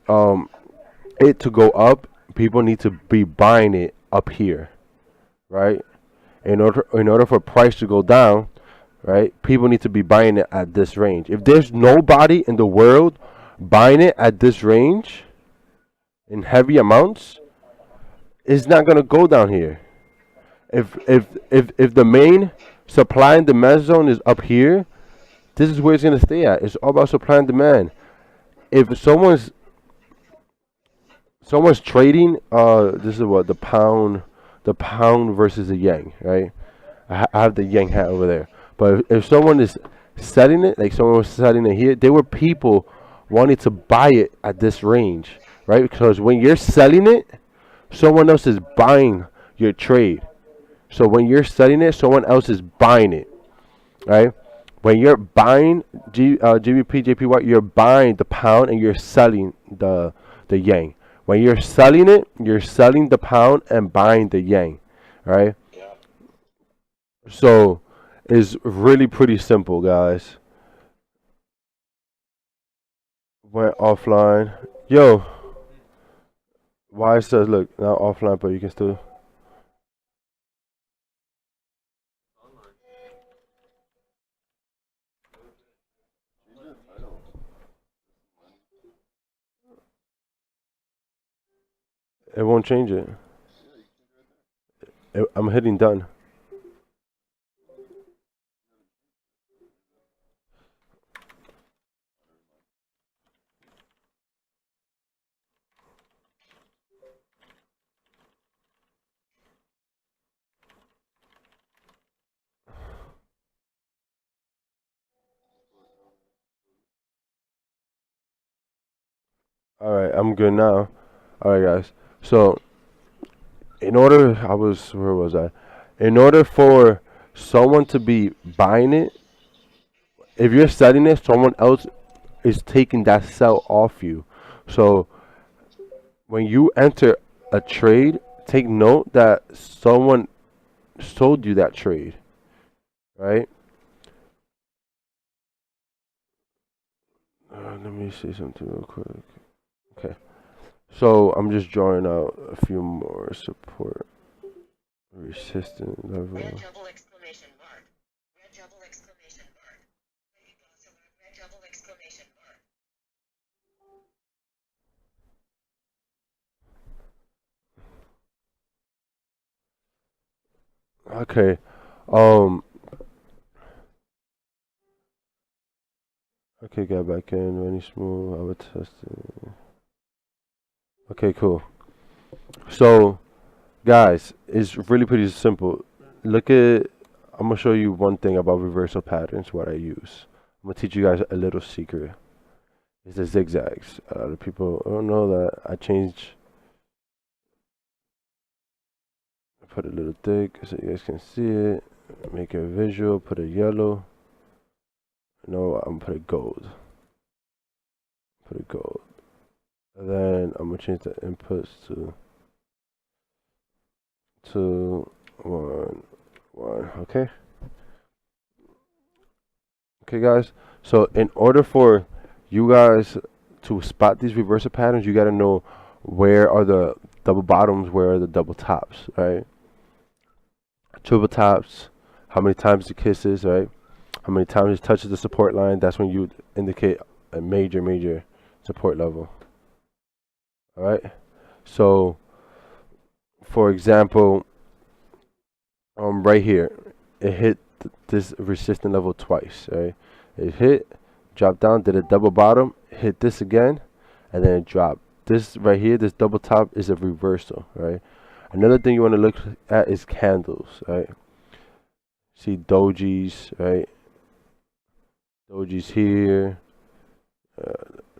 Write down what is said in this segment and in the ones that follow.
um it to go up, people need to be buying it up here, right? In order for price to go down, right? People need to be buying it at this range. If there's nobody in the world buying it at this range in heavy amounts, it's not gonna go down here. If the main supply and demand zone is up here, this is where it's gonna stay at. It's all about supply and demand. If someone's trading, this is what the pound versus the yen, right? I have the yen hat over there. But if someone is selling it, like someone was selling it here, there were people wanting to buy it at this range, right? Because when you're selling it, someone else is buying your trade. So when you're selling it, someone else is buying it, right? When you're buying GBP, JPY, you're buying the pound and you're selling the yen. When you're selling it, you're selling the pound and buying the yen, right? So it's really pretty simple, guys. Went offline. Yo, why it says look now offline, but you can still. It won't change it. I'm hitting done. All right, I'm good now. All right, guys. So where was I? In order for someone to be buying it, if you're selling it, someone else is taking that sell off you. So when you enter a trade, take note that someone sold you that trade, right? Let me see something real quick. Okay. So I'm just drawing out a few more support resistance level. Red double exclamation mark. Red double exclamation mark. Red double exclamation mark. Okay. Um. Okay, got back in. Running smooth. I would test it. Okay, cool. So, guys, it's really pretty simple. Look at. I'm gonna show you one thing about reversal patterns. What I use. I'm gonna teach you guys a little secret. It's the zigzags. A lot of people don't know that I changed. I put a little thick so you guys can see it. Make it visual. Put a yellow. No, I'm gonna put a gold. Put a gold. And then I'm gonna change the inputs to 1 1. Okay. Okay, guys. So in order for you guys to spot these reversal patterns, you gotta know where are the double bottoms, where are the double tops, right? Triple tops, how many times it kisses, right? How many times it touches the support line? That's when you indicate a major support level. All right. So, for example, right here, it hit this resistance level twice. Right. It hit, dropped down, did a double bottom, hit this again, and then it dropped. This right here, this double top is a reversal. Right. Another thing you want to look at is candles. Right. See dojis. Right. Dojis here.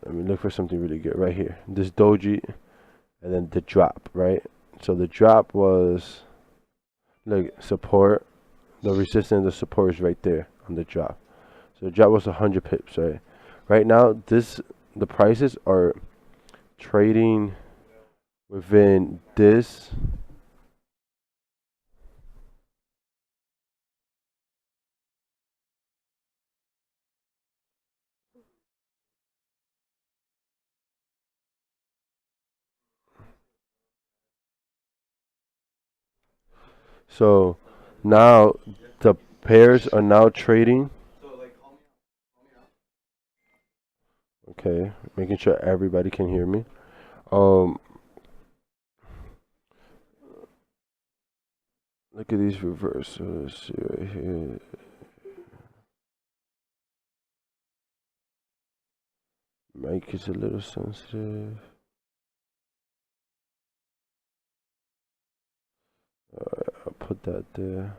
Let me look for something really good right here. This doji, and then the drop, right? So the drop was like support. The resistance and the support is right there on the drop. So the drop was 100 pips, right? Right now, the prices are trading within this. So now the pairs are now trading. Okay, making sure everybody can hear me. Um, Look at these reversals right here. Mic is a little sensitive. I'll put that there.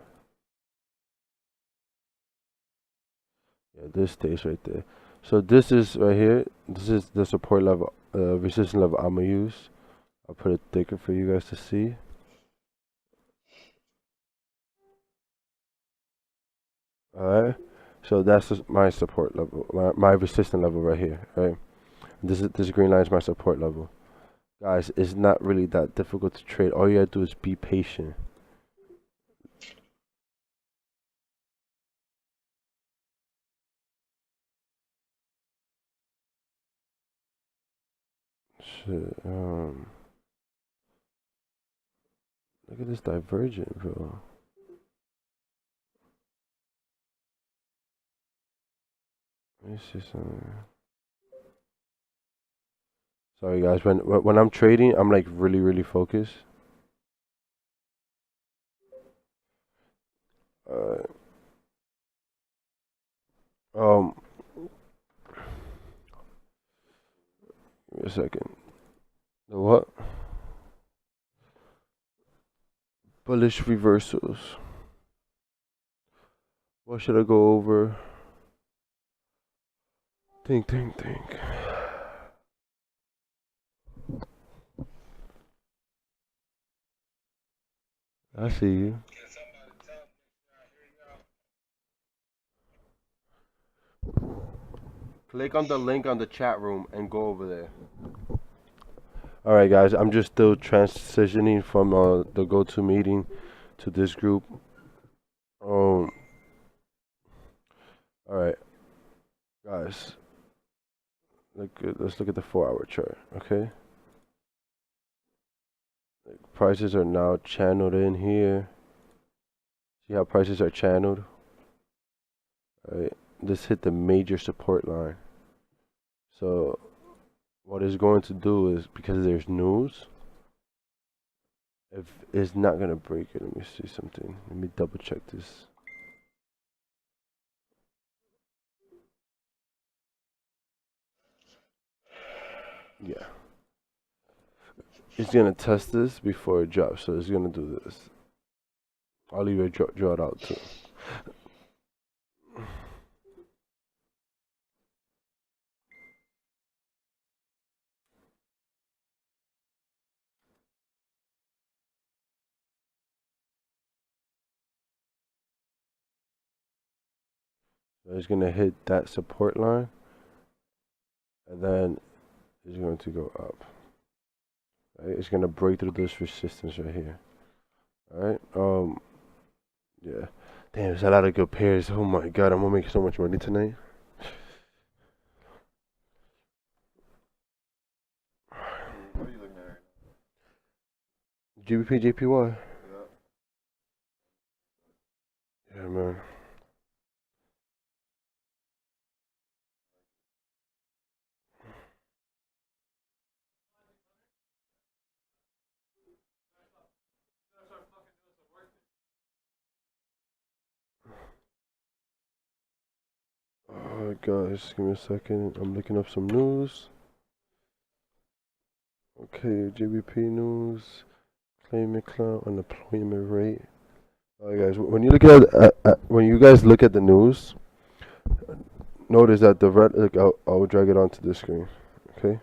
Yeah, this stays right there. So this is right here. This is the support level, resistance level I'm gonna use. I'll put it thicker for you guys to see. Alright. So that's my support level, my resistance level right here. Right. This green line is my support level. Guys, it's not really that difficult to trade. All you gotta do is be patient. Shit, look at this divergent, bro. Let me see something. Sorry guys, when I'm trading, I'm like really focused. Uh, um, Give me a second. The what? Bullish reversals. What should I go over? Think. I see you. Click on the link on the chat room and go over there. Alright guys, I'm just still transitioning from the go-to meeting to this group. Alright, guys. Let's look at the 4-hour chart, okay? Prices are now channeled in here. See how prices are channeled? Alright, this hit the major support line. So what it's going to do is, because there's news, if it's not gonna break it, let me see something. Let me double check this. Yeah. It's gonna test this before it drops, so it's gonna do this. I'll leave it draw it out too. So it's gonna hit that support line, and then it's going to go up. Right? It's gonna break through this resistance right here. Alright, yeah. Damn, there's a lot of good pairs. Oh my god, I'm gonna make so much money tonight. What are you looking at right GBP, JPY. now? Yeah, man. Alright, guys, give me a second. I'm looking up some news. Okay, GBP news. Claimant cloud unemployment rate. Alright, guys. When you look at when you guys look at the news, notice that the red. Like, I'll drag it onto the screen. Okay.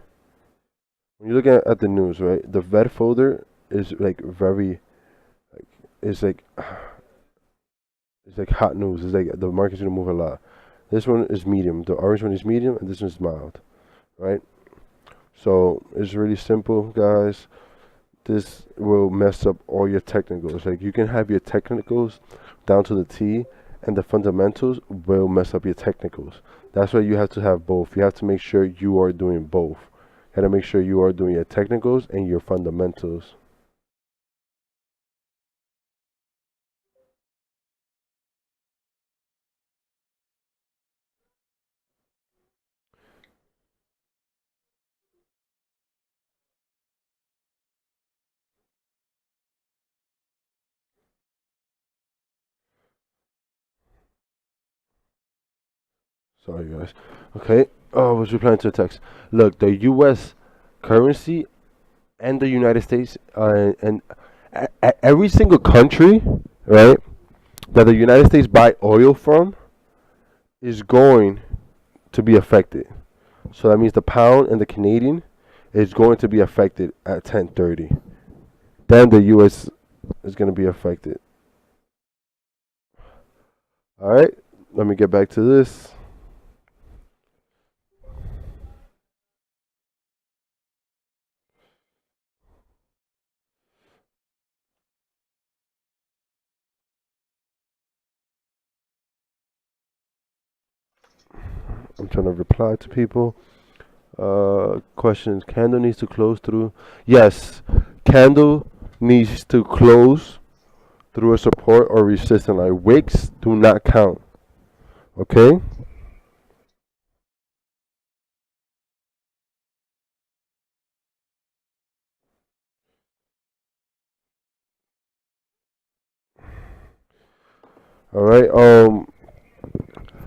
When you look at the news, right, the red folder is like very, like, it's like it's like hot news. It's like the market's gonna move a lot. This one is medium. The orange one is medium, and this one's mild, right? So it's really simple, guys. This will mess up all your technicals. Like, you can have your technicals down to the T, and the fundamentals will mess up your technicals. That's why you have to have both. You have to make sure you are doing both. You gotta make sure you are doing your technicals and your fundamentals. Sorry, guys. Okay. Oh, was replying to a text. Look, the U.S. currency and the United States and every single country, right, that the United States buy oil from is going to be affected. So that means the pound and the Canadian is going to be affected at 10:30. Then the U.S. is going to be affected. All right. Let me get back to this. I'm trying to reply to people. Questions. Candle needs to close through. Yes, candle needs to close through a support or resistance line. Wicks do not count. Okay. All right.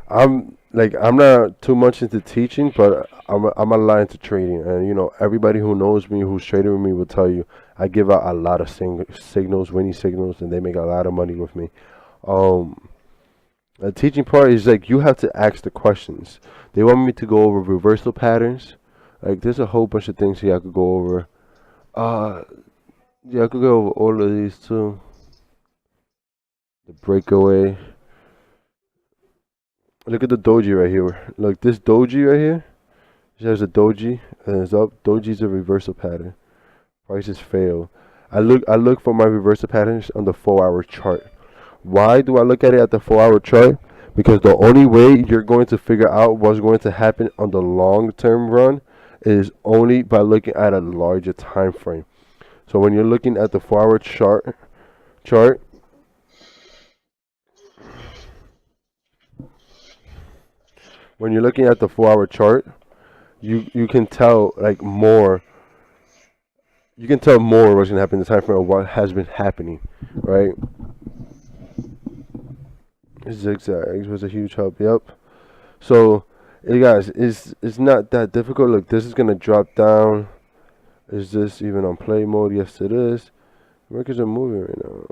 I'm not too much into teaching, but I'm a lot into trading, and everybody who knows me, who's traded with me, will tell you I give out a lot of signals, winning signals, and they make a lot of money with me. Um, the teaching part is like you have to ask the questions. They want me to go over reversal patterns. Like there's a whole bunch of things here I could go over. Uh, yeah, I could go over all of these too. The breakaway. Look at the doji right here. Look, this doji right here. There's a doji and it's up. Doji's a reversal pattern. Prices fail. I look for my reversal patterns on the 4-hour chart. Why do I look at it at the 4-hour chart? Because the only way you're going to figure out what's going to happen on the long term run is only by looking at a larger time frame. So when you're looking at the 4-hour chart, when you're looking at the 4-hour chart, you can tell like more. You can tell more what's gonna happen in the time frame of what has been happening, right? Zigzags was a huge help. Yep. So, hey guys, it's not that difficult. Look, this is gonna drop down. Is this even on play mode? Yes, it is. Markets are moving right now.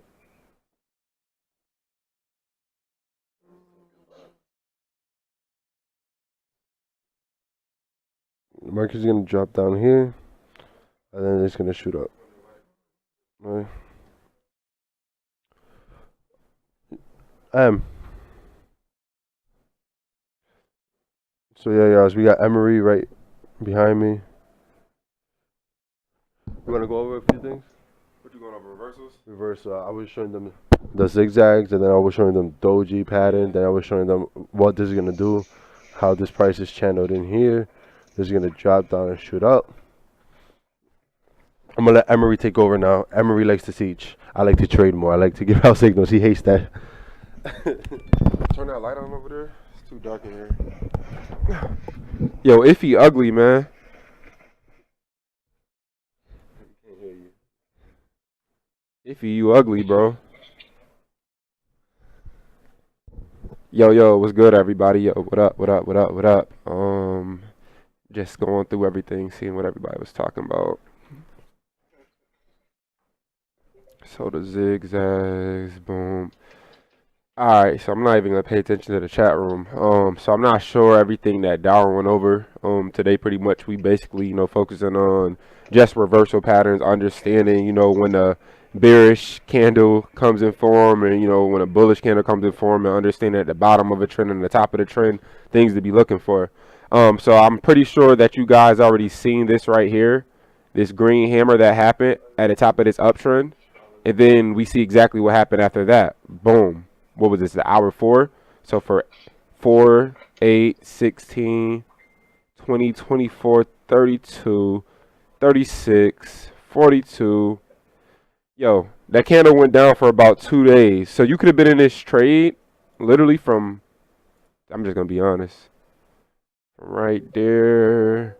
The market is gonna drop down here, and then it's gonna shoot up. Right. So yeah, guys, we got Emery right behind me. You wanna go over a few things? What you going over, reversals? Reverse. I was showing them the zigzags, and then I was showing them doji pattern. Then I was showing them what this is gonna do, how this price is channeled in here. This is gonna drop down and shoot up. I'm gonna let Emery take over now. Emery likes to teach. I like to trade more. I like to give out signals. He hates that. Turn that light on over there. It's too dark in here. Yo, Iffy ugly, man. Can't hear you. Iffy, you ugly, bro. Yo, what's good, everybody? Yo, what up, what up, what up, what up? Just going through everything, seeing what everybody was talking about. So the zigzags, boom. Alright, so I'm not even gonna pay attention to the chat room. So I'm not sure everything that Darwin went over. Today pretty much we basically, focusing on just reversal patterns, understanding, when a bearish candle comes in form and when a bullish candle comes in form, and understanding at the bottom of a trend and the top of the trend, things to be looking for. So I'm pretty sure that you guys already seen this right here, this green hammer that happened at the top of this uptrend, and then we see exactly what happened after that. Boom. What was this, the hour 4? So for 4, 8, 16, 20, 24, 32, 36, 42. Yo, that candle went down for about 2 days. So you could have been in this trade literally from, I'm just going to be honest, from right there.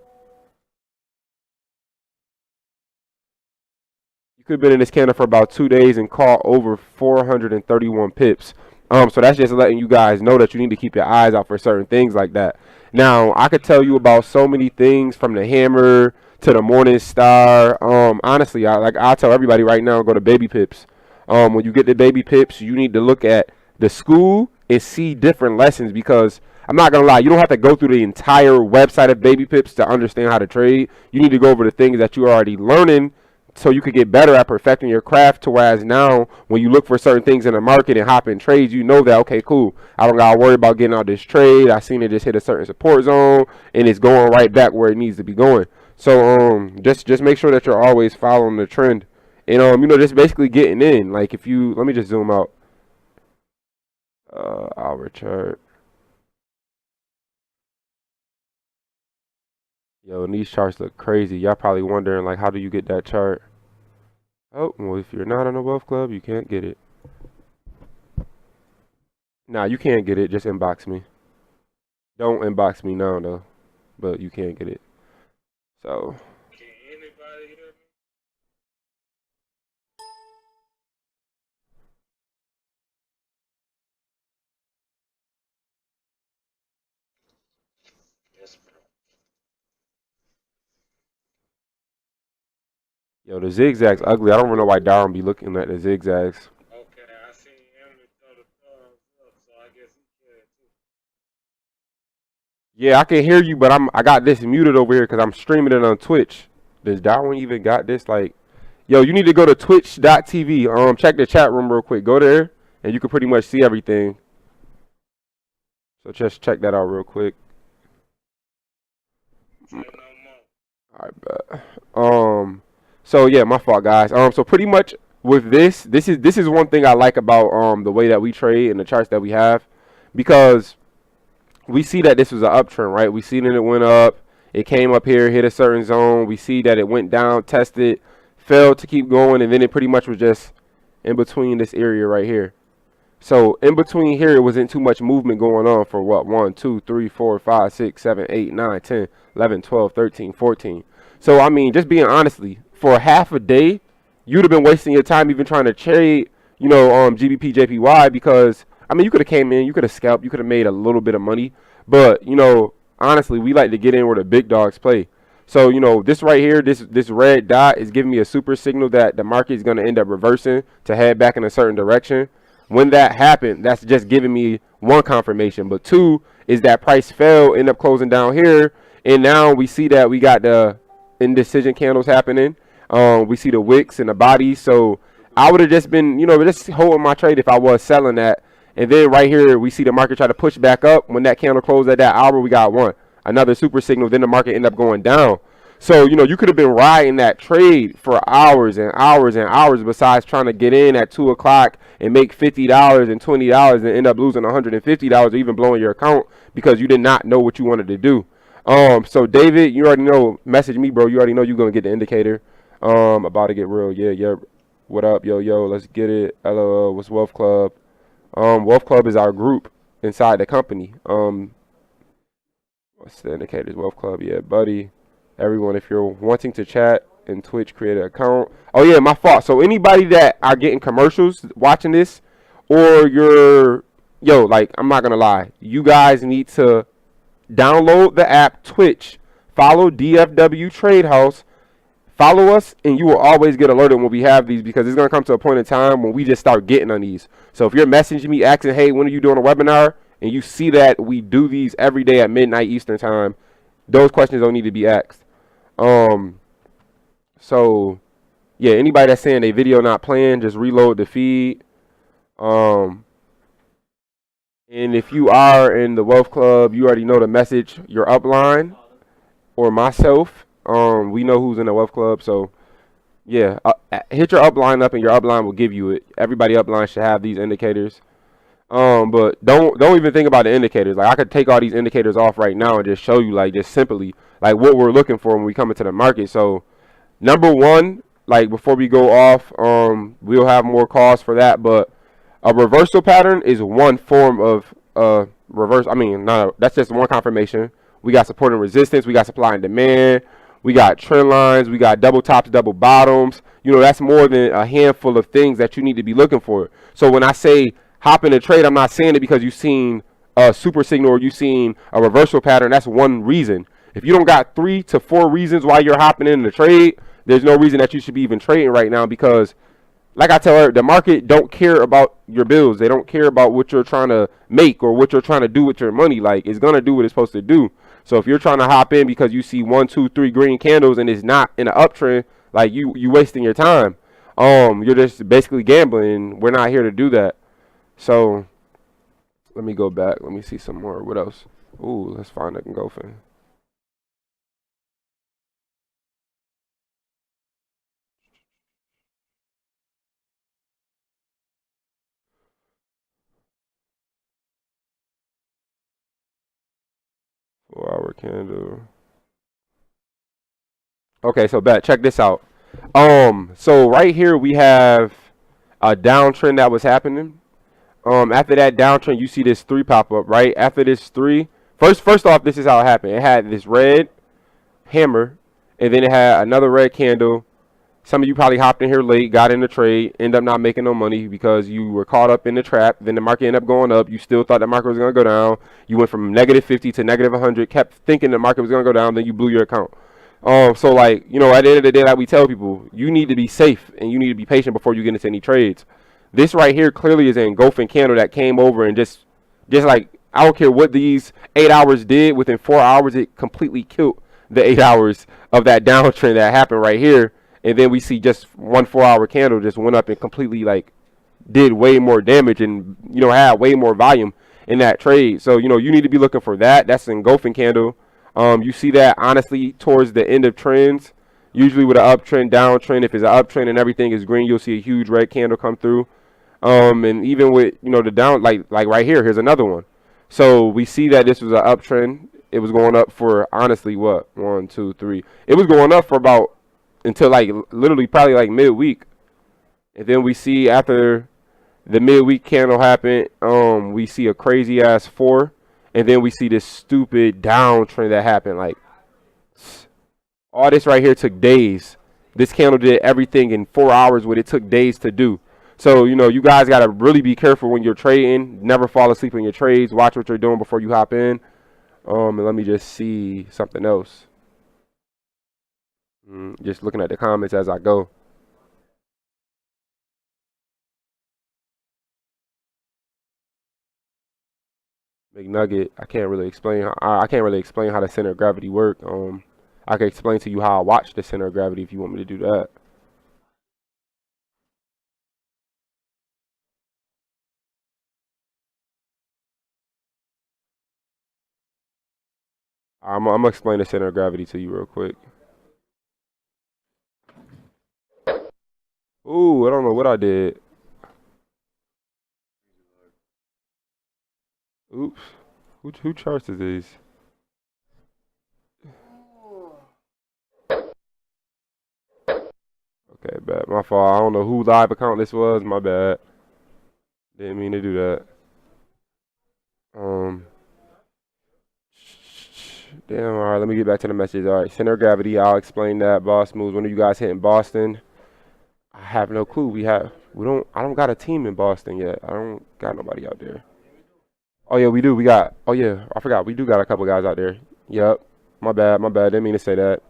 You could have been in this candle for about 2 days and caught over 431 pips. So that's just letting you guys know that you need to keep your eyes out for certain things like that. Now, I could tell you about so many things from the hammer to the Morning Star. Honestly, I'll tell everybody right now, go to Baby Pips. When you get the Baby Pips, you need to look at the school and see different lessons, because I'm not gonna lie, you don't have to go through the entire website of Baby Pips to understand how to trade. You need to go over the things that you're already learning so you could get better at perfecting your craft, to whereas now when you look for certain things in the market and hop in trades, you know that, okay, cool, I don't gotta worry about getting out this trade. I seen it just hit a certain support zone and it's going right back where it needs to be going. So just make sure that you're always following the trend, and just basically getting in. Like, if you, let me just zoom out hour chart. Yo, and these charts look crazy. Y'all probably wondering, like, how do you get that chart? Oh, well, if you're not on the Wealth Club, you can't get it. Nah, you can't get it. Just inbox me. Don't inbox me now, though. But you can't get it. So. Can anybody hear me? Yes, bro. Yo, the zigzags ugly. I don't even know why Darwin be looking at the zigzags. Okay, I seen Emily throw the thumbs up, so I guess he can too. Yeah, I can hear you, but I got this muted over here because I'm streaming it on Twitch. Does Darwin even got this? Like, yo, you need to go to twitch.tv. Check the chat room real quick. Go there, and you can pretty much see everything. So just check that out real quick. Say no more. All right, but so yeah, my fault, guys. So pretty much with this is one thing I like about the way that we trade and the charts that we have, because we see that this was an uptrend, right? We see that it went up, it came up here, hit a certain zone. We see that it went down, tested, failed to keep going, and then it pretty much was just in between this area right here. So in between here, it wasn't too much movement going on for what? 1, 2, 3, 4, 5, 6, 7, 8, 9, 10, 11, 12, 13, 14. So, I mean, just being honestly, for half a day, you'd have been wasting your time even trying to trade, GBP, JPY, because, I mean, you could have came in, you could have scalped, you could have made a little bit of money. But, honestly, we like to get in where the big dogs play. So, this right here, this red dot is giving me a super signal that the market is going to end up reversing to head back in a certain direction. When that happened, that's just giving me one confirmation. But two is that price fell, end up closing down here. And now we see that we got the indecision candles happening. We see the wicks and the bodies. So I would have just been, just holding my trade if I was selling that. And then right here, we see the market try to push back up. When that candle closed at that hour, we got another super signal. Then the market ended up going down. So, you could have been riding that trade for hours and hours and hours, besides trying to get in at 2 o'clock and make $50 and $20 and end up losing $150 or even blowing your account because you did not know what you wanted to do. So David, you already know, message me, bro. You already know you're going to get the indicator. About to get real. Yeah. What up, yo, let's get it. LOL, what's Wealth Club? Wealth Club is our group inside the company. What's the indicators? Wealth Club, yeah, buddy. Everyone, if you're wanting to chat in Twitch, create an account. Oh yeah, my fault. So anybody that are getting commercials watching this, or I'm not gonna lie, you guys need to download the app Twitch, follow DFW Trade House, follow us, and you will always get alerted when we have these, because it's gonna come to a point in time when we just start getting on these. So if you're messaging me asking, hey, when are you doing a webinar, and you see that we do these every day at midnight Eastern time, those questions don't need to be asked. So yeah, anybody that's saying a video not playing, just reload the feed. And if you are in the Wealth Club, you already know the message, your upline or myself. We know who's in the Wealth Club. So yeah, hit your upline up and your upline will give you it. Everybody upline should have these indicators. But don't even think about the indicators. Like, I could take all these indicators off right now and just show you, like, just simply like what we're looking for when we come into the market. So number one, like, before we go off, we'll have more calls for that, but a reversal pattern is one form of reverse. I mean, that's just one confirmation. We got support and resistance, we got supply and demand, we got trend lines, we got double tops, double bottoms. That's more than a handful of things that you need to be looking for. So when I say hop in a trade, I'm not saying it because you've seen a super signal or you've seen a reversal pattern. That's one reason. If you don't got 3 to 4 reasons why you're hopping in the trade, there's no reason that you should be even trading right now, because like I tell her, the market don't care about your bills. They don't care about what you're trying to make or what you're trying to do with your money. Like, it's going to do what it's supposed to do. So if you're trying to hop in because you see 1, 2, 3 green candles and it's not in an uptrend, like you wasting your time. You're just basically gambling. We're not here to do that. So let me go back. Let me see some more. What else? Ooh, let's find that engulfing. Four-hour candle. Okay, so check this out. So right here we have a downtrend that was happening. After that downtrend, you see this 3 pop up, right? After this 3, first off, this is how it happened. It had this red hammer, and then it had another red candle. Some of you probably hopped in here late, got in the trade, end up not making no money because you were caught up in the trap. Then the market ended up going up. You still thought the market was going to go down. You went from -50 to -100, kept thinking the market was going to go down, then you blew your account. So like, you know, at the end of the day, like we tell people, you need to be safe and you need to be patient before you get into any trades. This right here clearly is an engulfing candle that came over and just like, I don't care what these 8 hours did, within 4 hours, it completely killed the 8 hours of that downtrend that happened right here. And then we see just 1 4-hour candle just went up and completely like did way more damage and, you know, had way more volume in that trade. So, you know, you need to be looking for that. That's an engulfing candle. You see that honestly towards the end of trends, usually with an uptrend, downtrend. If it's an uptrend and everything is green, you'll see a huge red candle come through. And even with, you know, the down, like right here, here's another one. So we see that this was an uptrend. It was going up for honestly what, 1, 2, 3. It was going up for about until like literally probably like midweek, and then we see after the midweek candle happened, we see a crazy ass 4, and then we see this stupid downtrend that happened. Like, all this right here took days. This candle did everything in 4 hours what it took days to do. So, you know, you guys got to really be careful when you're trading. Never fall asleep in your trades. Watch what you're doing before you hop in. And let me just see something else. Just looking at the comments as I go. McNugget, I can't really explain how the center of gravity work. I can explain to you how I watch the center of gravity if you want me to do that. I'm gonna explain the center of gravity to you real quick. Ooh, I don't know what I did. Oops. Who charts is these? Okay, bad. My fault. I don't know who live account this was. My bad. Didn't mean to do that. Damn, alright, let me get back to the message. Alright, center of gravity, I'll explain that. Boss moves. When are you guys hitting Boston? I have no clue. I don't got a team in Boston yet. I don't got nobody out there. Oh yeah, we do. Oh yeah, I forgot. We do got a couple guys out there. Yep. My bad. Didn't mean to say that.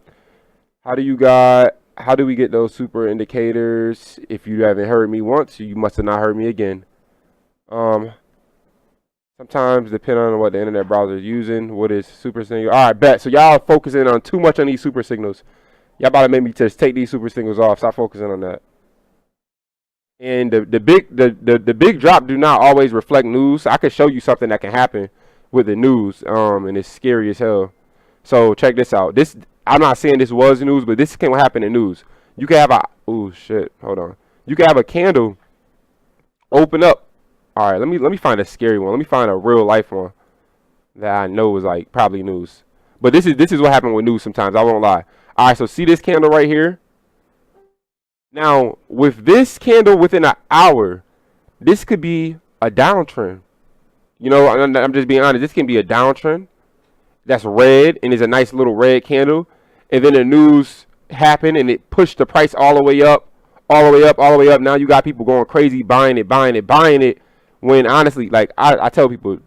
How do we get those super indicators? If you haven't heard me once, you must have not heard me again. Sometimes depending on what the internet browser is using, what is super signal. All right, bet. So y'all focusing on too much on these super signals. Y'all about to make me just take these super signals off. Stop focusing on that. And the big drop do not always reflect news. I could show you something that can happen with the news, and it's scary as hell. So check this out. I'm not saying this was news, but this can happen in news. You can have hold on. You can have a candle open up. All right, let me find a scary one. Let me find a real life one that I know is like probably news. But this is what happened with news sometimes. I won't lie. All right, so see this candle right here. Now with this candle within an hour, this could be a downtrend. You know, I'm just being honest. This can be a downtrend. That's red and is a nice little red candle. And then the news happened and it pushed the price all the way up, all the way up, all the way up. Now you got people going crazy, buying it. When honestly, like I tell people,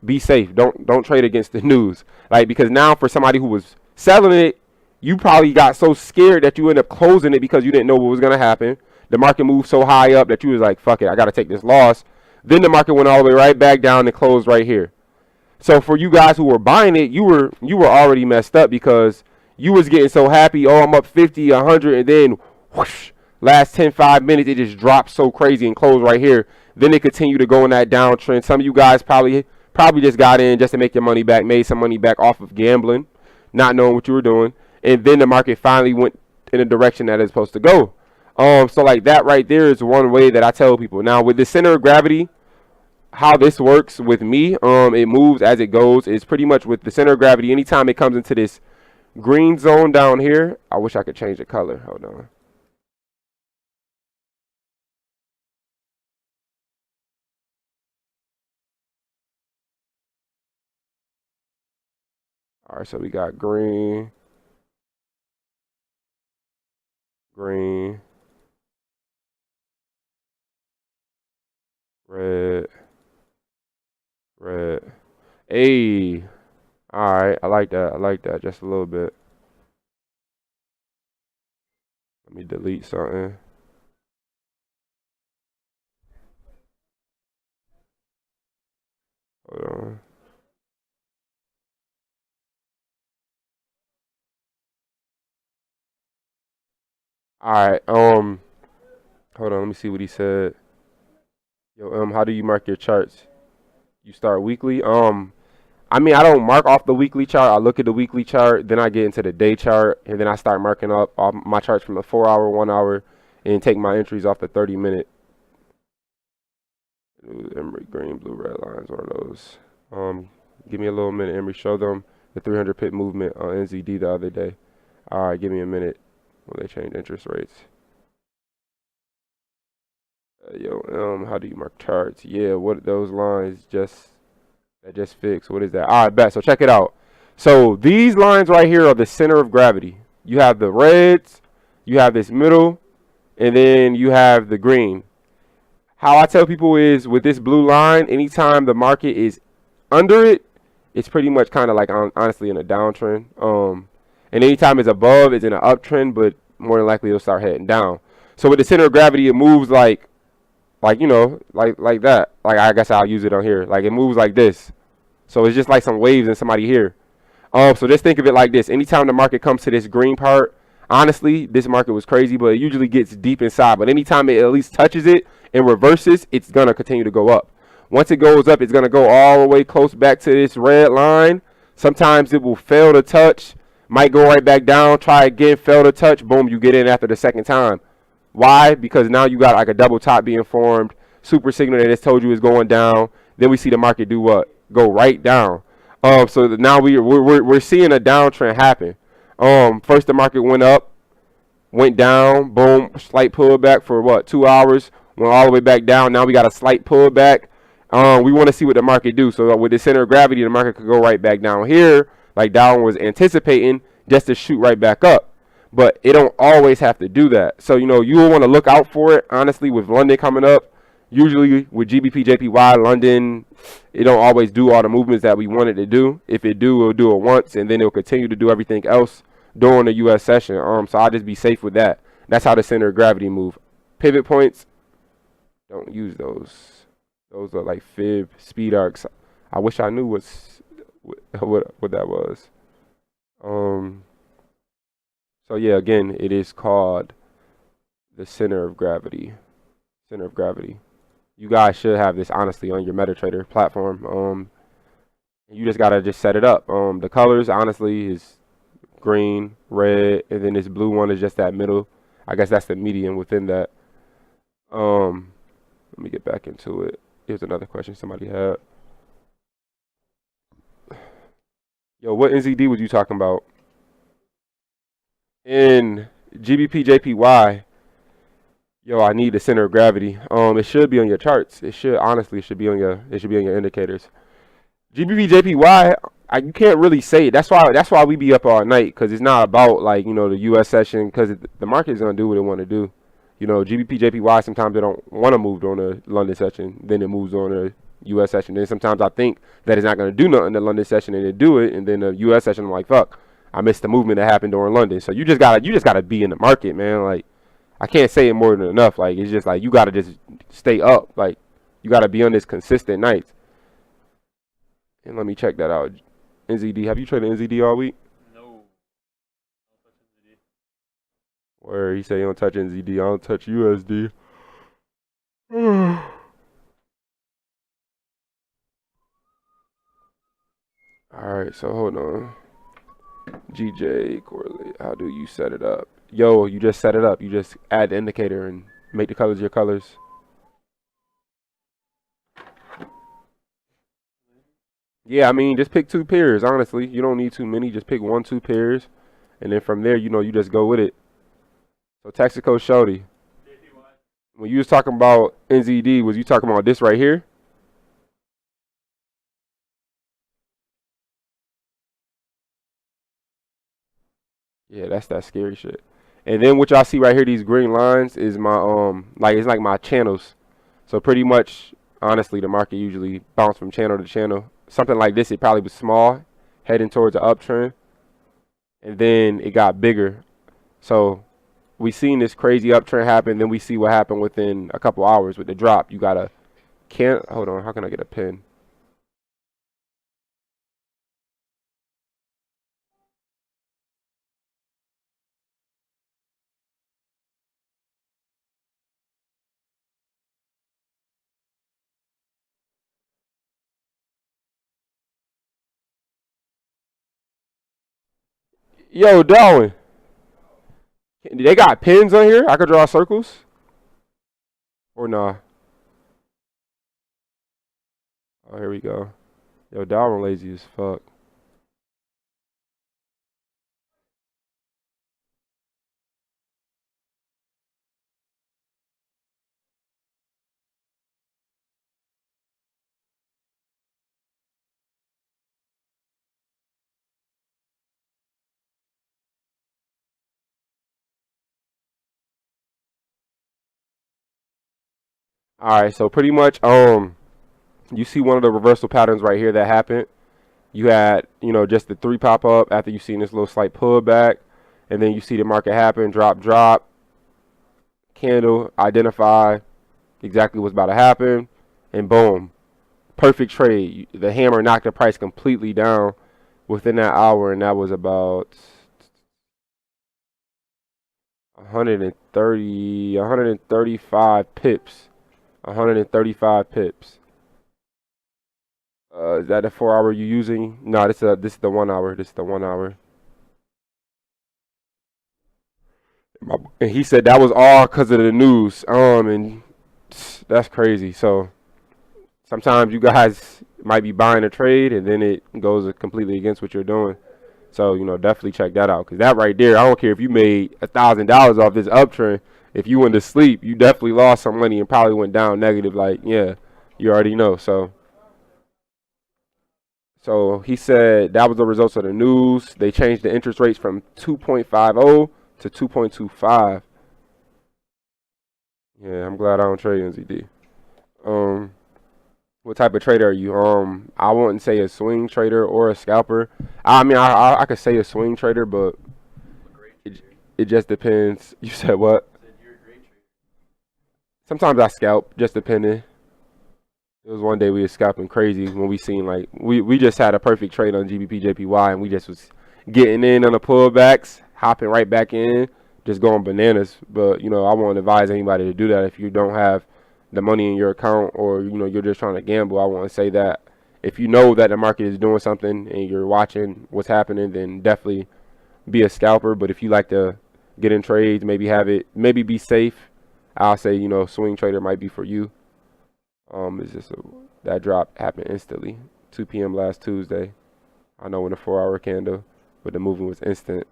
be safe. Don't trade against the news. Like, because now for somebody who was selling it, you probably got so scared that you end up closing it because you didn't know what was gonna happen. The market moved so high up that you was like, fuck it, I gotta take this loss. Then the market went all the way right back down and closed right here. So for you guys who were buying it, you were already messed up because you was getting so happy. Oh, I'm up 50, 100, and then whoosh, last 10, 5 minutes, it just dropped so crazy and closed right here. Then it continued to go in that downtrend. Some of you guys probably just got in just to make your money back, made some money back off of gambling, not knowing what you were doing. And then the market finally went in a direction that it's supposed to go. So like that right there is one way that I tell people. Now with the center of gravity, how this works with me, it moves as it goes. It's pretty much with the center of gravity. Anytime it comes into this green zone down here, I wish I could change the color. Hold on. All right, so we got green, green, red, red. Hey, all right, I like that. I like that just a little bit. Let me delete something. Hold on. All right, hold on, let me see what he said. Yo, how do you mark your charts? You start weekly? I mean, I don't mark off the weekly chart. I look at the weekly chart, then I get into the day chart, and then I start marking up all my charts from the 4 hour, 1 hour, and take my entries off the 30-minute. Emery, green, blue, red lines, one of those. Give me a little minute, Emery. Show them the 300 pip movement on NZD the other day. All right, give me a minute when they change interest rates. Yo, how do you mark charts? Yeah, what those lines just fixed? What is that? All right, bet. So check it out. So these lines right here are the center of gravity. You have the reds, you have this middle, and then you have the green. How I tell people is with this blue line, anytime the market is under it, it's pretty much kind of like honestly in a downtrend. And anytime it's above, it's in an uptrend, but more than likely it'll start heading down. So with the center of gravity, it moves like you know, like that. Like I guess I'll use it on here. Like it moves like this. So it's just like some waves and somebody here. So just think of it like this. Anytime the market comes to this green part, honestly, this market was crazy, but it usually gets deep inside. But anytime it at least touches it and reverses, it's going to continue to go up. Once it goes up, it's going to go all the way close back to this red line. Sometimes it will fail to touch, might go right back down, try again, fail to touch, boom, you get in after the second time. Why? Because now you got like a double top being formed, super signal that has told you is going down. Then we see the market do what? Go right down. So now we're seeing a downtrend happen. First the market went up, went down, boom, slight pullback for what, 2 hours, went all the way back down. Now we got a slight pullback. We want to see what the market do. So with the center of gravity, the market could go right back down here, like Darwin was anticipating, just to shoot right back up. But it don't always have to do that. So, you know, you will want to look out for it. Honestly, with London coming up, usually with GBP, JPY, London, it don't always do all the movements that we want it to do. If it do, it'll do it once, and then it'll continue to do everything else during the U.S. session. So I'll just be safe with that. That's how the center of gravity move. Pivot points, don't use those. Those are like fib, speed arcs. I wish I knew what that was. So yeah, again, it is called the center of gravity. Center of gravity. You guys should have this honestly on your MetaTrader platform. You just gotta just set it up. The colors honestly is green, red, and then this blue one is just that middle. I guess that's the median within that. Let me get back into it. Here's another question somebody had. Yo, what NZD was you talking about? In GBP JPY, yo, I need the center of gravity. It should be on your charts. It should honestly, it should be on your indicators. GBP JPY, you can't really say it. That's why we be up all night, because it's not about like, you know, the U.S. session, because the market is gonna do what it want to do. You know, GBP, JPY, sometimes they don't want to move during the London session. Then it moves on the U.S. session. Then sometimes I think that it's not going to do nothing in the London session, and it do it. And then the U.S. session, I'm like, fuck, I missed the movement that happened during London. So you just gotta be in the market, man. Like, I can't say it more than enough. Like, it's just like you gotta just stay up. Like, you gotta be on this consistent nights. And let me check that out. NZD, have you traded NZD all week? No. Where he say you don't touch NZD, I don't touch USD. Alright, so hold on. GJ correlate. How do you set it up? Yo, you just set it up. You just add the indicator and make the colors your colors. Yeah, I mean, just pick 2 pairs, honestly. You don't need too many. Just pick 1, 2 pairs. And then from there, you know, you just go with it. So Texaco Shorty. When you was talking about NZD, was you talking about this right here? Yeah, that's that scary shit. And then what y'all see right here, these green lines, is my like it's like my channels. So pretty much, honestly, the market usually bounce from channel to channel. Something like this, it probably was small, heading towards the uptrend, and then it got bigger. So we seen this crazy uptrend happen. Then we see what happened within a couple hours with the drop. You gotta hold on. How can I get a pin? Yo, Darwin, they got pins on here. I could draw circles, or nah? Oh, here we go. Yo, Darwin lazy as fuck. All right, so pretty much, you see one of the reversal patterns right here that happened. You had, you know, just the 3 pop up after you seen this little slight pullback, and then you see the market happen, drop, candle, identify exactly what's about to happen, and boom, perfect trade. The hammer knocked the price completely down within that hour, and that was about 135 pips. 135 pips. Is that the 4 hour you're using? No, this is the 1 hour. This is the 1 hour. And he said that was all because of the news. And that's crazy. So sometimes you guys might be buying a trade and then it goes completely against what you're doing. So, you know, definitely check that out. Because that right there, I don't care if you made $1,000 off this uptrend. If you went to sleep, you definitely lost some money and probably went down negative. Like, yeah, you already know. So he said that was the results of the news. They changed the interest rates from 2.50 to 2.25. Yeah, I'm glad I don't trade NZD. What type of trader are you? I wouldn't say a swing trader or a scalper. I mean, I could say a swing trader, but it just depends. You said what? Sometimes I scalp, just depending. It was one day we was scalping crazy when we seen like we just had a perfect trade on GBP JPY and we just was getting in on the pullbacks, hopping right back in, just going bananas. But you know, I won't advise anybody to do that if you don't have the money in your account or you know you're just trying to gamble. I want to say that if you know that the market is doing something and you're watching what's happening, then definitely be a scalper. But if you like to get in trades, maybe be safe. I'll say you know swing trader might be for you. It's just that drop happened instantly, 2 p.m. last Tuesday. I know when the 4 hour candle, but the movement was instant.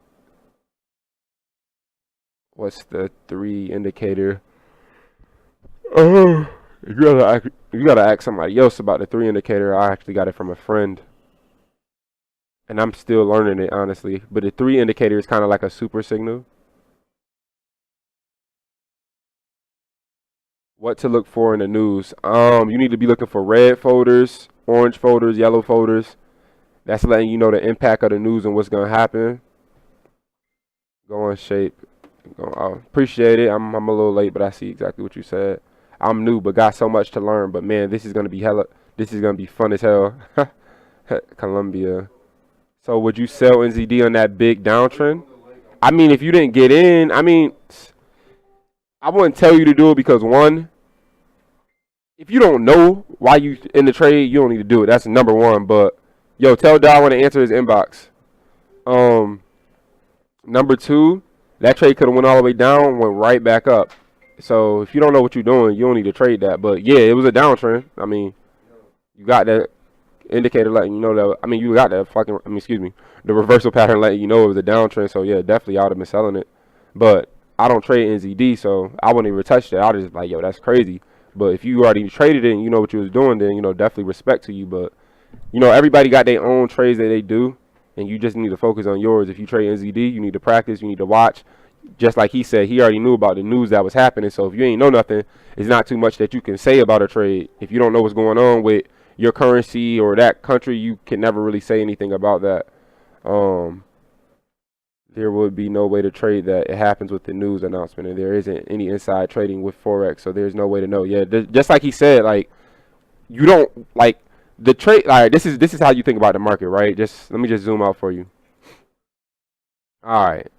What's the 3 indicator? You gotta ask somebody else about the 3 indicator. I actually got it from a friend, and I'm still learning it honestly. But the 3 indicator is kind of like a super signal. What to look for in the news? You need to be looking for red folders, orange folders, yellow folders. That's letting you know the impact of the news and what's gonna happen. Go on shape. I appreciate it. I'm a little late, but I see exactly what you said. I'm new, but got so much to learn. But man, this is gonna be hella. This is gonna be fun as hell. Columbia. So would you sell NZD on that big downtrend? I mean, if you didn't get in, I mean, I wouldn't tell you to do it because one, if you don't know why you in the trade, you don't need to do it. That's number one. But yo, tell Darwin to answer his inbox. Number two, that trade could have went all the way down, went right back up. So if you don't know what you're doing, you don't need to trade that. But yeah, it was a downtrend. I mean, you got that indicator letting you know that. I mean, you got that fucking. I mean, excuse me, the reversal pattern letting you know it was a downtrend. So yeah, definitely I would have been selling it. But I don't trade NZD, so I wouldn't even touch that. I was just like, yo, that's crazy. But if you already traded it and you know what you was doing, then definitely respect to you. But everybody got their own trades that they do, and you just need to focus on yours. If you trade NZD, you need to practice, you need to watch. Just like he said, he already knew about the news that was happening. So if you ain't know nothing, it's not too much that you can say about a trade. If you don't know what's going on with your currency or that country, you can never really say anything about that. There would be no way to trade that. It happens with the news announcement, and there isn't any inside trading with Forex, so there's no way to know. Yeah, just like he said, like, you don't, like, the trade, all right, this is how you think about the market, right? Let me just zoom out for you. All right.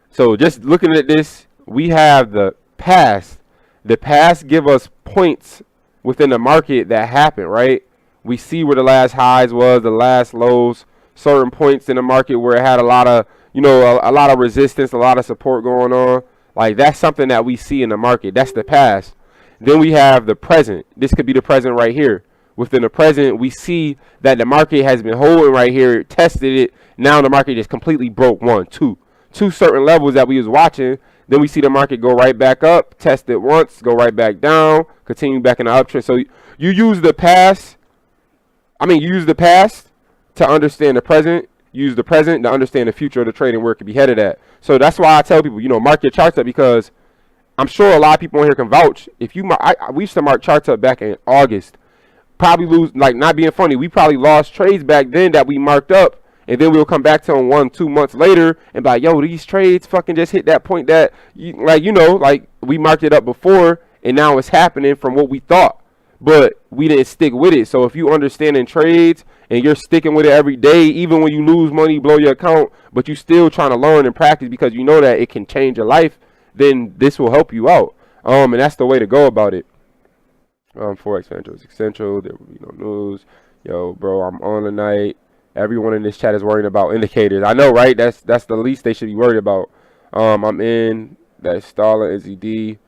So just looking at this, we have the past. The past give us points within the market that happened, right? We see where the last highs was, the last lows, certain points in the market where it had a lot of, a lot of resistance, a lot of support going on. Like, that's something that we see in the market. That's the past. Then we have the present. This could be the present right here. Within the present, we see that the market has been holding right here, tested it. Now the market just completely broke two certain levels that we was watching. Then we see the market go right back up, test it once, go right back down, continue back in the uptrend. So you use the past. You use the past to understand the present. Use the present to understand the future of the trade and where it could be headed at. So that's why I tell people, mark your charts up, because I'm sure a lot of people in here can vouch. If you, we used to mark charts up back in August. Probably lose, like, not being funny, we probably lost trades back then that we marked up, and then we'll come back to them 1-2 months later and be like, yo, these trades fucking just hit that point that, like we marked it up before, and now it's happening from what we thought, but we didn't stick with it. So if you understand in trades and you're sticking with it every day, even when you lose money, blow your account, but you still trying to learn and practice because you know that it can change your life, then this will help you out. And that's the way to go about it. Forex Central is essential. There will be no news. Yo, bro, I'm on tonight. Everyone in this chat is worrying about indicators. I know, right? That's the least they should be worried about. I'm in. That's Starla, NZD.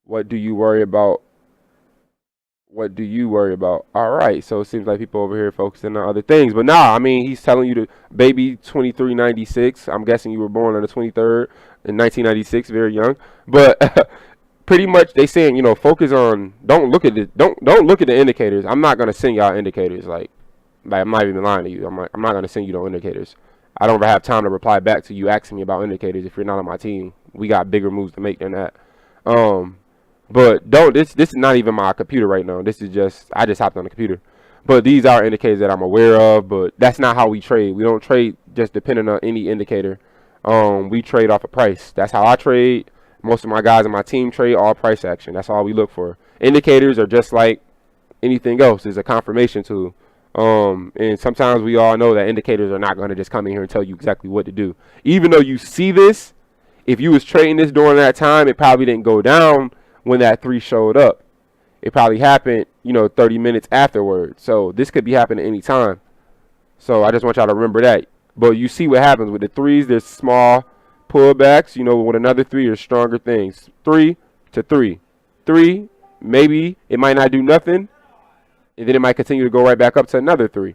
What do you worry about? What do you worry about? All right. So it seems like people over here focusing on other things. But nah, he's telling you to, baby 2396. I'm guessing you were born on the 23rd in 1996, very young. But pretty much they saying, focus on, don't look at the indicators. I'm not gonna send y'all indicators. Like I'm not even lying to you. I'm not gonna send you no indicators. I don't have time to reply back to you asking me about indicators if you're not on my team. We got bigger moves to make than that. But this is not even my computer right now. This is I just hopped on the computer. But these are indicators that I'm aware of, but that's not how we trade. We don't trade just depending on any indicator. We trade off of price. That's how I trade. Most of my guys on my team trade all price action. That's all we look for. Indicators are just like anything else. It's a confirmation tool. And sometimes we all know that indicators are not going to just come in here and tell you exactly what to do. Even though you see this, if you was trading this during that time, it probably didn't go down when that 3 showed up. It probably happened, 30 minutes afterwards. So this could be happening any time. So I just want y'all to remember that. But you see what happens with the 3s. There's small pullbacks. With another 3, there's stronger things. 3 to 3. 3, maybe it might not do nothing. And then it might continue to go right back up to another 3.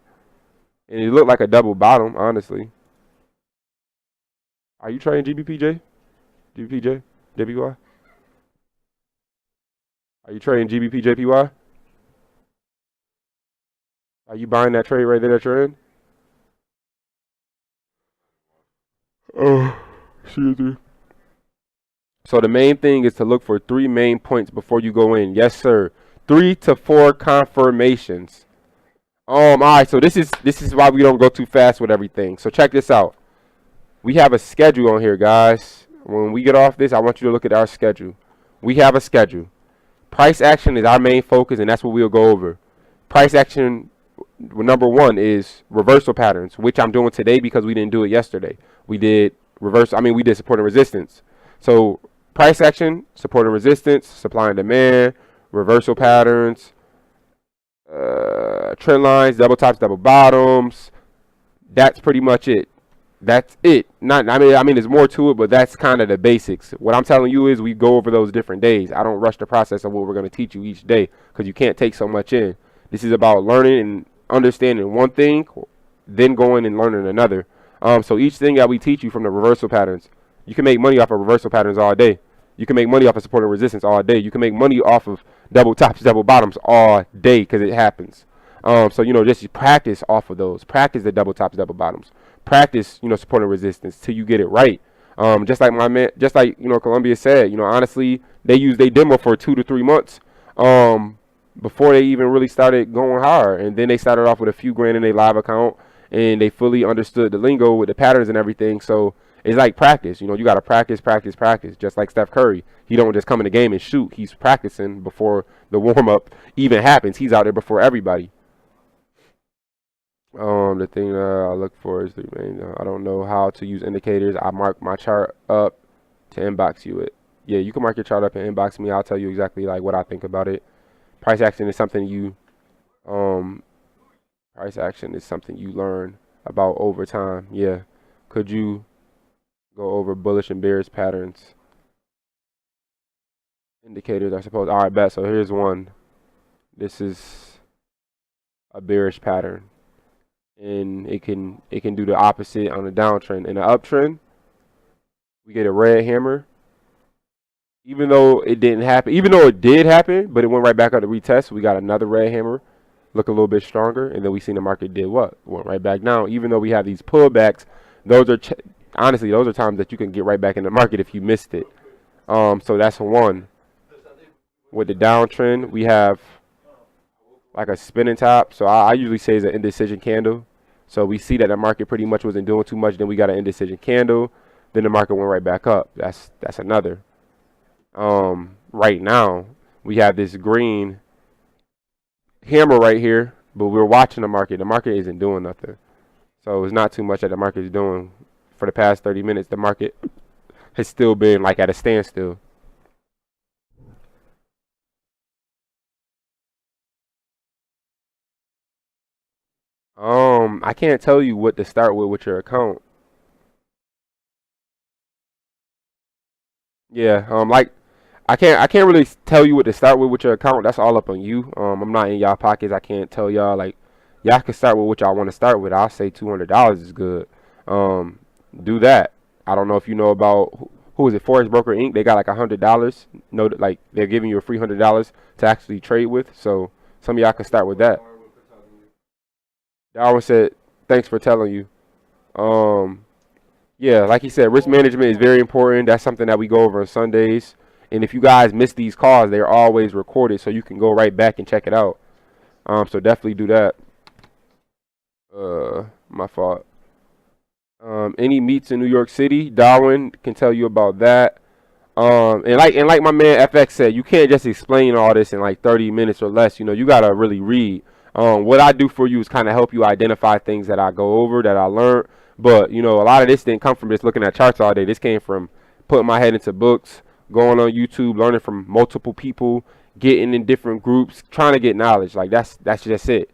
And it looked like a double bottom, honestly. Are you trading GBPJ? GBPJ? JPY? Are you trading GBP Are you buying that trade right there that you're in? Oh, excuse me. So the main thing is to look for 3 main points before you go in. Yes, sir. 3 to 4 confirmations. All right. So this is why we don't go too fast with everything. So check this out. We have a schedule on here, guys. When we get off this, I want you to look at our schedule. We have a schedule. Price action is our main focus, and that's what we'll go over. Price action number 1 is reversal patterns, which I'm doing today because we didn't do it yesterday. We did we did support and resistance. So price action, support and resistance, supply and demand, reversal patterns, trend lines, double tops, double bottoms. That's pretty much it. That's it. There's more to it, but that's kind of the basics. What I'm telling you is we go over those different days. I don't rush the process of what we're going to teach you each day because you can't take so much in. This is about learning and understanding one thing, then going and learning another. So each thing that we teach you from the reversal patterns, you can make money off of reversal patterns all day. You can make money off of support and resistance all day. You can make money off of double tops, double bottoms all day because it happens. So just practice off of those. Practice the double tops, double bottoms. Practice, support and resistance till you get it right. Just like Columbia said, honestly, they used their demo for 2 to 3 months before they even really started going hard. And then they started off with a few grand in their live account, and they fully understood the lingo with the patterns and everything. So it's like practice. You got to practice. Just like Steph Curry. He don't just come in the game and shoot. He's practicing before the warm-up even happens. He's out there before everybody. The thing that I look for is I don't know how to use indicators. I mark my chart up to inbox you it. Yeah, you can mark your chart up and inbox me. I'll tell you exactly like what I think about it. Price action is something you learn about over time. Yeah. Could you go over bullish and bearish patterns? Indicators, I suppose. All right, bet. So here's one. This is a bearish pattern. And it can do the opposite on the downtrend. In the uptrend, we get a red hammer. Even though it did happen, but it went right back up to retest, we got another red hammer, look a little bit stronger, and then we seen the market did what? Went right back down. Even though we have these pullbacks, those are times that you can get right back in the market if you missed it. So that's one. With the downtrend, we have like a spinning top. So I usually say it's an indecision candle. So we see that the market pretty much wasn't doing too much. Then we got an indecision candle. Then the market went right back up. That's another. Right now we have this green hammer right here, but we're watching the market. The market isn't doing nothing. So it's not too much that the market is doing. For the past 30 minutes, the market has still been like at a standstill. I can't tell you what to start with your account. Yeah, I can't really tell you what to start with your account. That's all up on you. I'm not in y'all pockets. I can't tell y'all like y'all can start with what y'all want to start with. I'll say $200 is good. Do that. I don't know if you know about who is it, Forex Broker Inc. They got like $100. No, like they're giving you a free $100 to actually trade with. So some of y'all can start with that. Darwin said, "Thanks for telling you." Yeah, like he said, risk management is very important. That's something that we go over on Sundays. And if you guys miss these calls, they're always recorded, so you can go right back and check it out. So definitely do that. My fault. Any meets in New York City, Darwin can tell you about that. And like my man FX said, you can't just explain all this in like 30 minutes or less. You gotta really read. What I do for you is kind of help you identify things that I go over, that I learned. But, a lot of this didn't come from just looking at charts all day. This came from putting my head into books, going on YouTube, learning from multiple people, getting in different groups, trying to get knowledge. Like, that's just it.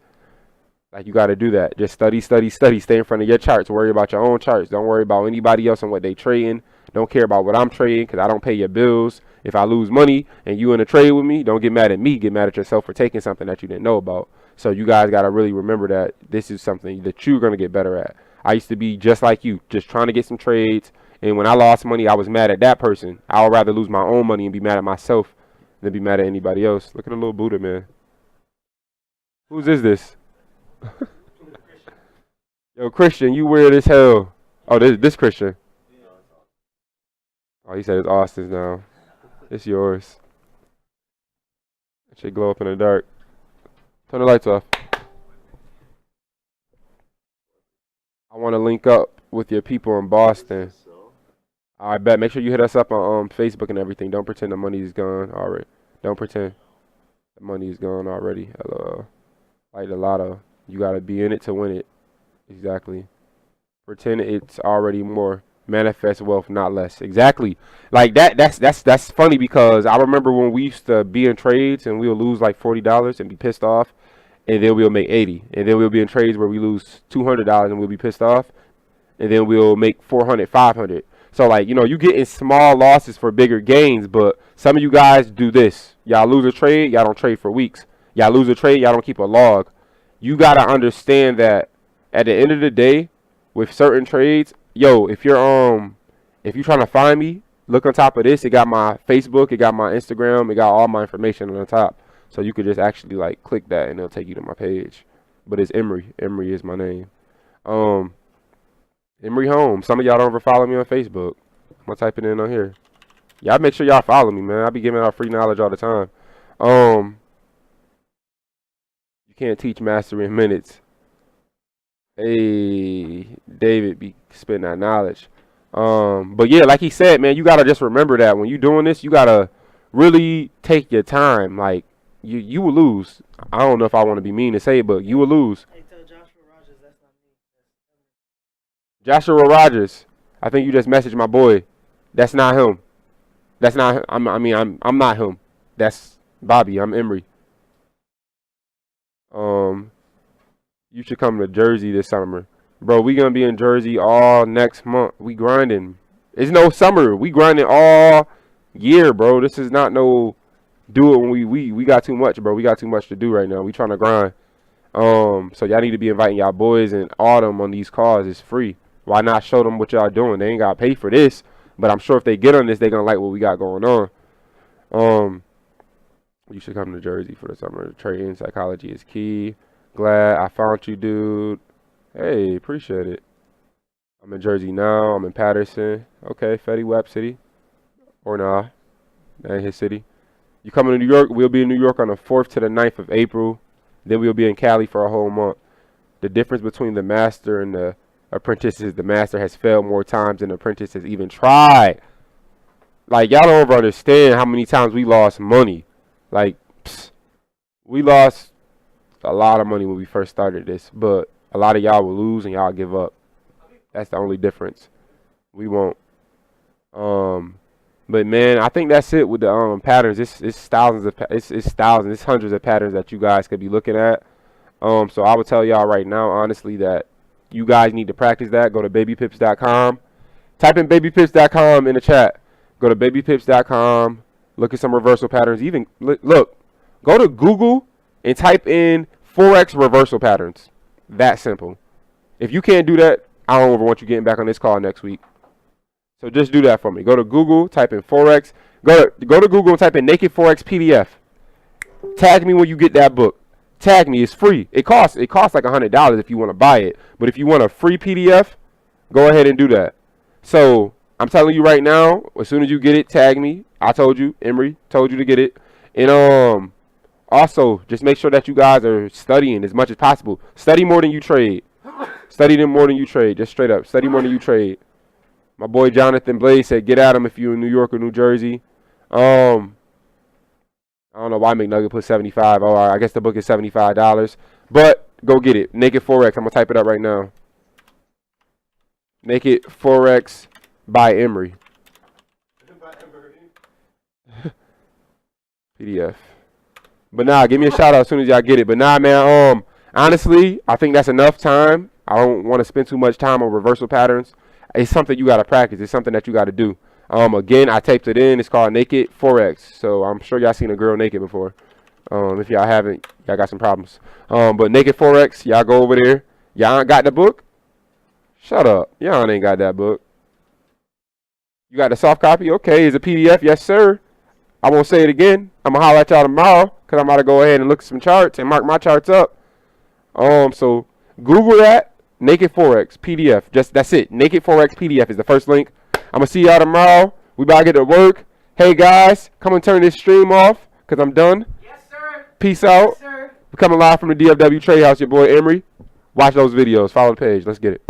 Like, you got to do that. Just study. Stay in front of your charts. Worry about your own charts. Don't worry about anybody else and what they trading. Don't care about what I'm trading because I don't pay your bills. If I lose money and you in a trade with me, don't get mad at me. Get mad at yourself for taking something that you didn't know about. So you guys got to really remember that this is something that you're going to get better at. I used to be just like you, just trying to get some trades. And when I lost money, I was mad at that person. I would rather lose my own money and be mad at myself than be mad at anybody else. Look at the little Buddha, man. Whose is this? Yo, Christian, you weird as hell. Oh, this Christian. Oh, he said it's Austin's now. It's yours. It should glow up in the dark. Turn the lights off. I want to link up with your people in Boston. I bet. Make sure you hit us up on Facebook and everything. Don't pretend the money is gone already. Don't pretend the money is gone already. Hello. Like the lotto. You got to be in it to win it. Exactly. Pretend it's already more. Manifest wealth, not less. Exactly. Like that's funny because I remember when we used to be in trades and we'll lose like $40 and be pissed off, and then we'll make 80, and then we'll be in trades where we lose $200 and we'll be pissed off, and then we'll make 400, 500. So like, you know, you getting small losses for bigger gains, but some of you guys do this. Y'all lose a trade, y'all don't trade for weeks. Y'all lose a trade, y'all don't keep a log. You gotta understand that at the end of the day, with certain trades, yo, if you're trying to find me, look on top of this. It got my Facebook, it got my Instagram, it got all my information on the top. So you could just actually like click that and it'll take you to my page. But it's Emery. Emery is my name. Emery Home. Some of y'all don't ever follow me on Facebook. I'm gonna type it in on here. Y'all make sure y'all follow me, man. I be giving out free knowledge all the time. You can't teach mastery in minutes. Hey, David be spitting that knowledge. But yeah, like he said, man, you gotta just remember that when you doing this, you gotta really take your time. Like you will lose. I don't know if I want to be mean to say it, but you will lose. Hey, tell Joshua Rogers that's not me. Joshua Rogers, I think you just messaged my boy. That's not him. That's not. I'm not him. That's Bobby. I'm Emery. You should come to Jersey this summer. Bro, we gonna be in Jersey all next month. We grinding. It's no summer. We grinding all year, bro. This is not no do it when we got too much, bro. We got too much to do right now. We trying to grind. So y'all need to be inviting y'all boys and Autumn on these calls. It's free. Why not show them what y'all doing? They ain't gotta pay for this, but I'm sure if they get on this, they gonna like what we got going on. You should come to Jersey for the summer. Trading psychology is key. Glad I found you, dude. Hey, appreciate it. I'm in Jersey now. I'm in Patterson. Okay, Fetty Wap City. Or nah, that ain't his city. You coming to New York? We'll be in New York on the 4th to the 9th of April. Then we'll be in Cali for a whole month. The difference between the master and the apprentice is the master has failed more times than the apprentice has even tried. Like, y'all don't ever understand how many times we lost money. Like, we lost a lot of money when we first started this, but a lot of y'all will lose and y'all give up. That's the only difference. We won't. But man, I think that's it with the patterns. It's thousands of it's hundreds of patterns that you guys could be looking at. So I would tell y'all right now, honestly, that you guys need to practice that. Go to babypips.com. Type in babypips.com in the chat. Go to babypips.com. Look at some reversal patterns. Even look, go to Google and type in Forex reversal patterns. That simple. If you can't do that, I don't ever want you getting back on this call next week. So just do that for me. Go to Google, type in Forex. Go to Google and type in Naked Forex PDF. Tag me when you get that book. Tag me. It's free. It costs like $100 if you want to buy it. But if you want a free PDF, go ahead and do that. So I'm telling you right now, as soon as you get it, tag me. I told you, Emery told you to get it. And also, just make sure that you guys are studying as much as possible. Study more than you trade. Study them more than you trade. Just straight up. Study more than you trade. My boy Jonathan Blaze said, get at him if you're in New York or New Jersey. I don't know why McNugget put 75. Oh, I guess the book is $75. But go get it. Naked Forex. I'm going to type it up right now. Naked Forex by Emery. PDF. But nah, give me a shout out as soon as y'all get it. But nah, man, honestly, I think that's enough time. I don't want to spend too much time on reversal patterns. It's something you got to practice. It's something that you got to do. Again, I typed it in. It's called Naked Forex. So I'm sure y'all seen a girl naked before. If y'all haven't, y'all got some problems. But Naked Forex, y'all go over there. Y'all ain't got the book? Shut up. Y'all ain't got that book. You got the soft copy? Okay. Is it PDF? Yes, sir. I won't say it again. I'm going to holler at y'all tomorrow because I'm about to go ahead and look at some charts and mark my charts up. So Google that. Naked Forex PDF. Just that's it. Naked Forex PDF is the first link. I'm gonna see y'all tomorrow. We about to get to work. Hey, guys, come and turn this stream off because I'm done. Yes, sir. Peace out. Yes, sir. We're coming live from the DFW Trade House. Your boy Emery. Watch those videos. Follow the page. Let's get it.